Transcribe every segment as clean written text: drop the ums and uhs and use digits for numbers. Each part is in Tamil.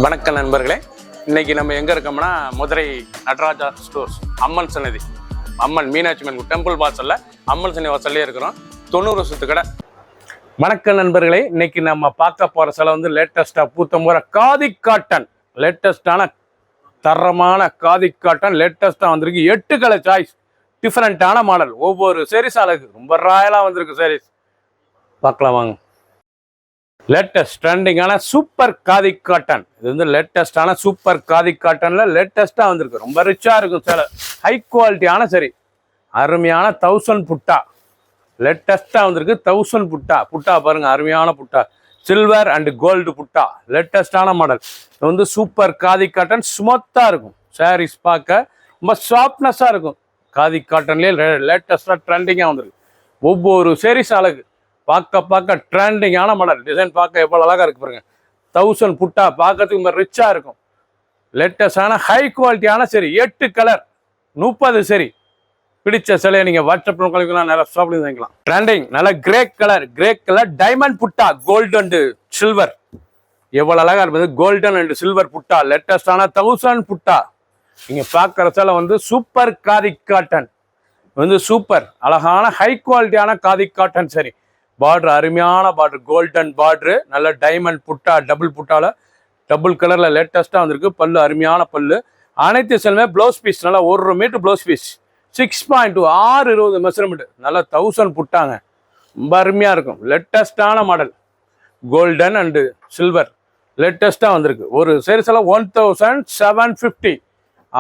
வணக்கம் நண்பர்களே, இன்னைக்கு நம்ம எங்க இருக்கோம்னா மதுரை நடராஜா ஸ்டோர்ஸ் அம்மன் சன்னதி, அம்மன் மீனாட்சி அம்மன் டெம்பிள் வாசல்ல அம்மன் சன்னதி வாசல்லே இருக்கிறோம். 90 வருஷத்து கடை. வணக்கம் நண்பர்களே, இன்னைக்கு நம்ம பார்க்க போற சில வந்து லேட்டஸ்டா பூத்தம் போற காதி காட்டன், லேட்டஸ்டான தரமான காதி காட்டன் லேட்டஸ்டா வந்திருக்கு. 8 கலர் சாய்ஸ், டிஃப்ரெண்டான மாடல். ஒவ்வொரு சாரீஸ் அழகு, ரொம்ப ராயலா வந்திருக்கு சாரீஸ். பார்க்கலாம் வாங்க. லேட்டஸ்ட் ட்ரெண்டிங்கான சூப்பர் காதி காட்டன். இது வந்து லேட்டஸ்டான சூப்பர் காதி காட்டன்ல லேட்டஸ்டா வந்திருக்கு. ரொம்ப ரிச்சா இருக்கும் சேலை, ஹை குவாலிட்டியான சரி, அருமையான 1000 புட்டா லேட்டஸ்டா வந்திருக்கு. 1000 புட்டா, புட்டா பாருங்க, அருமையான புட்டா, சில்வர் அண்ட் கோல்டு புட்டா, லேட்டஸ்டான மாடல். இது வந்து சூப்பர் காதி காட்டன், ஸ்மூத்தா இருக்கும் சாரீஸ், பார்க்க ரொம்ப சாஃப்ட்னஸா இருக்கும். காதி காட்டன்லேயே லேட்டஸ்டா ட்ரெண்டிங்கா வந்திருக்கு. ஒவ்வொரு சாரீஸ் அழகு, பார்க்க ட்ரெண்டிங்கான மாடல். டிசைன் பார்க்க எவ்வளோ அழகாக இருக்கு பாருங்க. 1000 புட்டா பார்க்கறதுக்கு ரொம்ப ரிச்சா இருக்கும். லேட்டஸ்டான ஹை குவாலிட்டியான சரி, 8 கலர் 30 சரி. பிடிச்ச சிலையை நீங்கள் வாட்ஸ்அப் கழிக்கலாம், நிறைய ஷாப்ல வாங்கிக்கலாம். ட்ரெண்டிங் நல்ல கிரே கலர் டைமண்ட் புட்டா, கோல்டு அண்ட் சில்வர், எவ்வளோ அழகாக இருப்பது. கோல்டன் அண்ட் சில்வர் புட்டா, லேட்டஸ்டான 1000 புட்டா. நீங்கள் பார்க்குற சிலை வந்து சூப்பர் காதி காட்டன், வந்து சூப்பர் அழகான ஹை குவாலிட்டியான காதி காட்டன் சரி. பார்டர் அருமையான பார்டர், கோல்டன் பார்டரு, நல்ல டைமண்ட் புட்டா, டபுள் புட்டால டபுள் கலர்ல லேட்டஸ்டா வந்திருக்கு. பல்லு அருமையான பல்லு. அனைத்து செல்லுமே ப்ளவுஸ் பீஸ், நல்லா 1 மீட்டர் ப்ளவுஸ் பீஸ், 6.2 620 மெஷர்மெண்ட், நல்லா 1000 புட்டாங்க, ரொம்ப அருமையா இருக்கும். லேட்டஸ்டான மாடல், கோல்டன் அண்ட் சில்வர் லேட்டஸ்டா வந்திருக்கு. ஒரு சேரீஸ் எல்லாம் 1750,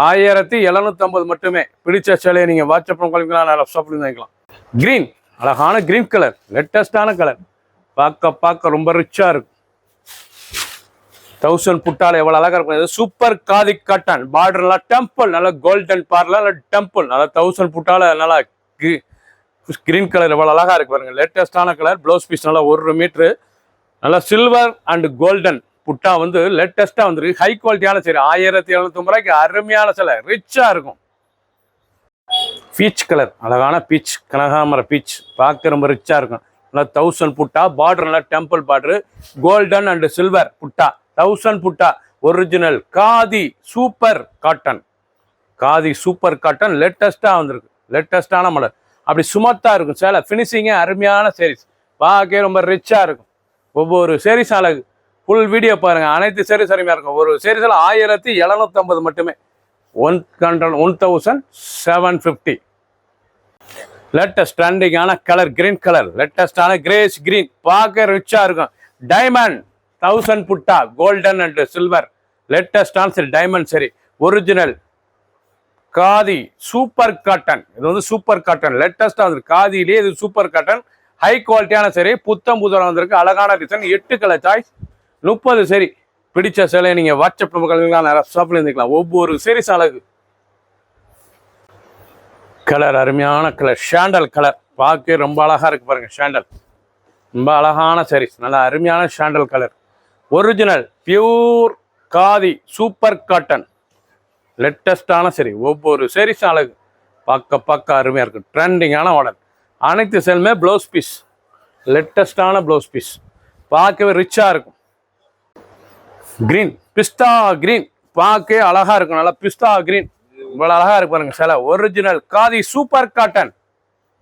1750 மட்டுமே. பிடிச்ச சேலையை நீங்க வாட்ஸ்அப் பண்ணிக்கலாம், நல்லா ஷாப்ல வாங்கிக்கலாம். கிரீன், அழகான கிரீன் கலர், லேட்டஸ்டான கலர், பார்க்க ரொம்ப ரிச்சா இருக்கும். 1000 புட்டால எவ்வளவு அழகா இருக்கும். இது சூப்பர் காதி காட்டன், பார்டர்ல டெம்பிள், நல்ல கோல்டன் பார்டர்ல டெம்பிள், நல்லா 1000 புட்டால நல்லா கிரீன் கலர் எவ்வளவு அழகா இருக்கு பாருங்க. லேட்டஸ்டான கலர், ப்ளவுஸ் பீஸ் நல்லா 1 மீட்டரு, நல்லா சில்வர் அண்ட் கோல்டன் புட்டா வந்து லேட்டஸ்டா வந்துருக்கு. ஹை குவாலிட்டியான சரி, 1750 ரூபாய்க்கு அருமையான சிலை, ரிச்சா இருக்கும். பீச் கலர், அழகான பீச், கனகாமர பீச், பார்க்க ரொம்ப ரிச்சா இருக்கும். நல்லா 1000 புட்டா, பார்டர் நல்லா temple border, golden and silver புட்டா, 1000 புட்டா. Original khadi super cotton, khadi super cotton லேட்டஸ்டா வந்திருக்கு. லேட்டஸ்டான மாடல், அப்படி சுமத்தா இருக்கும் சேலை. ஃபினிஷிங்கே அருமையான சேரீஸ், பார்க்க ரொம்ப ரிச்சா இருக்கும். ஒவ்வொரு சேரீஸ் அழகு. ஃபுல் வீடியோ பாருங்க, அனைத்து சேரீஸ் அருமையா இருக்கும். ஒரு சேரீஸ்ல 1750 மட்டுமே, 1750. லேட்டஸ்ட் ட்ரெண்டிங்கான கலர், கிரீன் கலர், லேட்டஸ்டான கிரேஷ் கிரீன், பார்க்க ரிச்சா இருக்கும். டைமண்ட் 1000 புட்டா, கோல்டன் அண்ட் சில்வர், லேட்டஸ்டான சரி, டைமண்ட் சரி, ஒரிஜினல் காதி சூப்பர் காட்டன். இது வந்து சூப்பர் காட்டன் லேட்டஸ்டா வந்து காதியிலேயே இது சூப்பர் காட்டன், ஹை குவாலிட்டியான சரி, புத்தம் புதரம் வந்திருக்கு. அழகான டிசைன், 8 கலர் சாய்ஸ், 30 சரி. பிடிச்ச சேலையை நீங்க வாட்ஸ்அப் கழிக்கலாம், நிறைய ஷாப்ல இருந்துக்கலாம். ஒவ்வொரு சீரீஸ் அழகு. கலர் அருமையான கலர், ஷாண்டல் கலர், பார்க்க ரொம்ப அழகா இருக்கு பாருங்க. ஷாண்டல் ரொம்ப அழகான சாரீஸ், நல்ல அருமையான sandal colour, original pure khadi super cotton, லேட்டஸ்டான சரி. ஒவ்வொரு சாரீஸ் அழகு, பார்க்க அருமையா இருக்கு. ட்ரெண்டிங்கான மாடல், அனைத்து சேலுமே ப்ளவுஸ் பீஸ், லேட்டஸ்டான ப்ளவுஸ் பீஸ், பார்க்கவே ரிச்சா இருக்கும். கிரீன், பிஸ்தா கிரீன், பார்க்க அழகா இருக்கும். நல்லா பிஸ்தா கிரீன், இவ்வளவு அழகா இருக்கு பாருங்க சேலை. ஒரிஜினல் காதி சூப்பர் காட்டன்,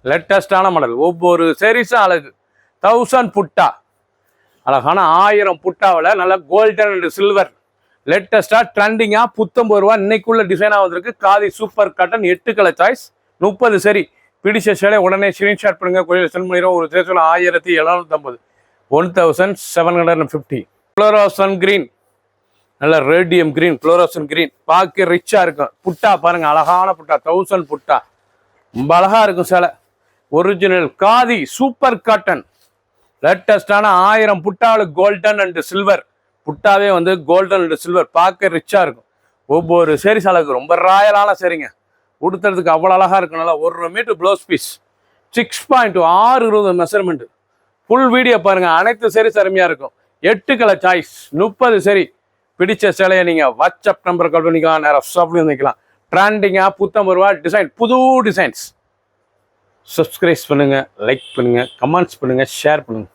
லேட்டஸ்டான மாடல். ஒவ்வொரு சேரீஸும் அழகு. 1000 புட்டா, அழகான 1000 புட்டாவில் நல்ல கோல்டன் அண்ட் சில்வர், லேட்டஸ்டா ட்ரெண்டிங்கா 19 ரூபா இன்னைக்குள்ள டிசைனா வந்திருக்கு. Khadi super cotton, 8 colour choice, 30 சரி. பிடிச்ச சேலை உடனே ஸ்கிரீன்ஷாட் பண்ணுங்க, கோயில் சென்ட் பண்ணிடுவோம். ஒரு சேரீஸ்ல 1750, 1750. ஃப்ளோரோசன் கிரீன், நல்ல ரேடியம் கிரீன், ஃப்ளோரோசன் கிரீன், பார்க்க ரிச்சா இருக்கும். புட்டா பாருங்க, அழகான புட்டா, 1000 புட்டா, ரொம்ப அழகா இருக்கும் சேலை. ஒரிஜினல் காதி சூப்பர் காட்டன், லேட்டஸ்டான 1000 புட்டாவில் கோல்டன் அண்ட் சில்வர் புட்டாவே வந்து கோல்டன் அண்ட் சில்வர், பார்க்க ரிச்சா இருக்கும். ஒவ்வொரு சேரீஸ் அழகு, ரொம்ப ராயலான சரிங்க. உடுத்துறதுக்கு அவ்வளோ அழகா இருக்கும். நல்லா 1 metre blouse piece, 6.2 620 measurement. Full video பாருங்க, அனைத்து சேரீஸ் அருமையா இருக்கும். 8 கலர் சாய்ஸ், 30 சரி. பிடிச்ச சேலையை நீங்க வாட்ஸ்அப் நம்பர் கால் பண்ணிக்கலாம், நேரம் ஷாப்ல வந்துக்கலாம். ட்ரெண்டிங்கா 19 ரூபா டிசைன், புது டிசைன்ஸ். சப்ஸ்கிரைப் பண்ணுங்க, லைக் பண்ணுங்க, கமெண்ட்ஸ் பண்ணுங்க, ஷேர் பண்ணுங்க.